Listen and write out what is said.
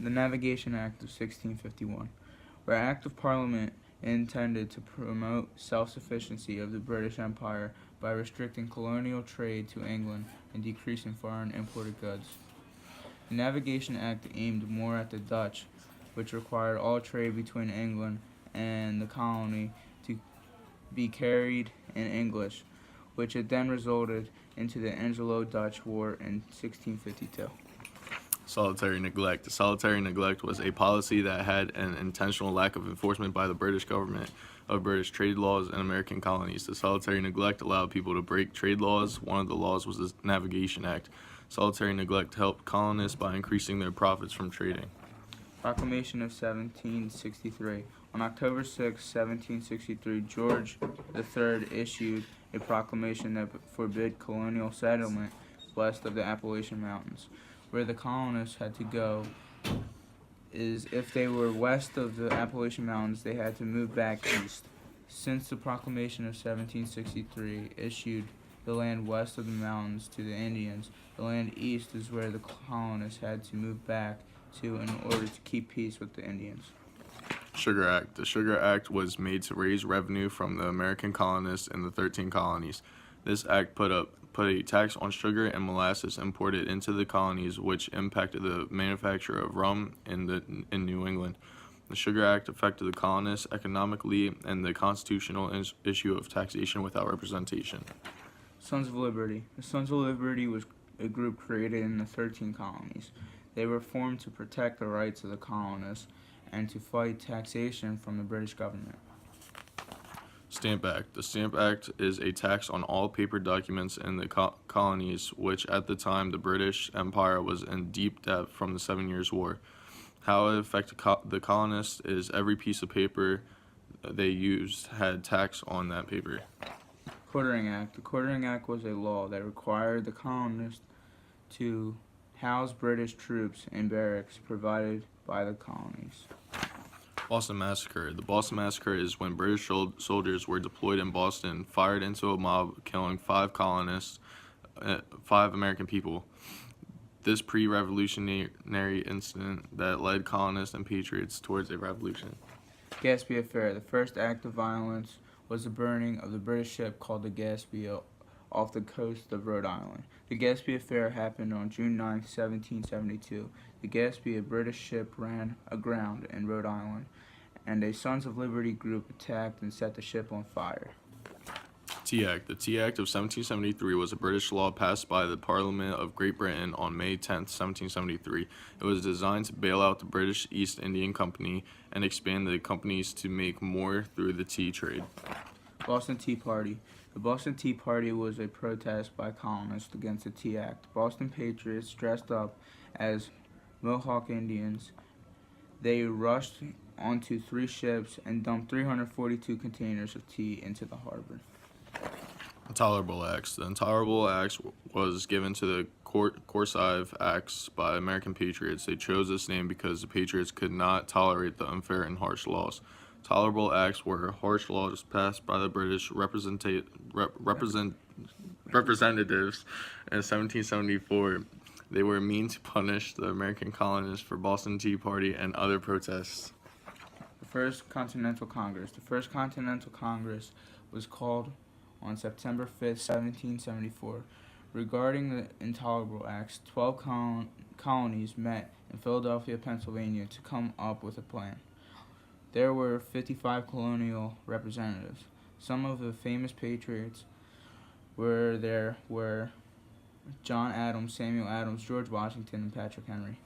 The Navigation Act of 1651, where Act of Parliament intended to promote self-sufficiency of the British Empire by restricting colonial trade to England and decreasing foreign imported goods. The Navigation Act aimed more at the Dutch, which required all trade between England and the colony to be carried in English, which it then resulted into the Anglo-Dutch War in 1652. Solitary neglect. Solitary neglect was a policy that had an intentional lack of enforcement by the British government of British trade laws in American colonies. The solitary neglect allowed people to break trade laws. One of the laws was the Navigation Act. Solitary neglect helped colonists by increasing their profits from trading. Proclamation of 1763. On October 6, 1763, George III issued a proclamation that forbid colonial settlement west of the Appalachian Mountains. Where the colonists had to go is if they were west of the Appalachian Mountains, they had to move back east. Since the proclamation of 1763 issued the land west of the mountains to the Indians, the land east is where the colonists had to move back to in order to keep peace with the Indians. Sugar Act. The Sugar Act was made to raise revenue from the American colonists in the 13 colonies. This act put a tax on sugar and molasses imported into the colonies, which impacted the manufacture of rum in New England. The Sugar Act affected the colonists economically and the constitutional issue of taxation without representation. Sons of Liberty. The Sons of Liberty was a group created in the 13 colonies. They were formed to protect the rights of the colonists and to fight taxation from the British government. Stamp Act. The Stamp Act is a tax on all paper documents in the colonies, which at the time the British Empire was in deep debt from the 7 Years' War. How it affected the colonists is every piece of paper they used had tax on that paper. Quartering Act. The Quartering Act was a law that required the colonists to house British troops in barracks provided by the colonies. Boston Massacre. The Boston Massacre is when British soldiers were deployed in Boston, fired into a mob, killing 5 colonists, 5 American people. This pre-revolutionary incident that led colonists and patriots towards a revolution. Gaspee Affair. The first act of violence was the burning of the British ship called the Gaspee off the coast of Rhode Island. The Gaspee Affair happened on June 9, 1772. The Gaspee, a British ship, ran aground in Rhode Island, and a Sons of Liberty group attacked and set the ship on fire. Tea Act. The Tea Act of 1773 was a British law passed by the Parliament of Great Britain on May 10, 1773. It was designed to bail out the British East India Company and expand the companies to make more through the tea trade. Boston Tea Party. The Boston Tea Party was a protest by colonists against the Tea Act. Boston patriots dressed up as Mohawk Indians. They rushed onto 3 ships and dumped 342 containers of tea into the harbor. Intolerable Acts. The Intolerable Acts was given to the coercive acts by American patriots. They chose this name because the patriots could not tolerate the unfair and harsh laws. Tolerable acts were harsh laws passed by the British representatives in 1774. They were mean to punish the American colonists for Boston Tea Party and other protests. The First Continental Congress. The First Continental Congress was called on September 5, 1774. Regarding the Intolerable Acts, 12 colonies met in Philadelphia, Pennsylvania to come up with a plan. There were 55 colonial representatives. Some of the famous patriots were John Adams, Samuel Adams, George Washington, and Patrick Henry.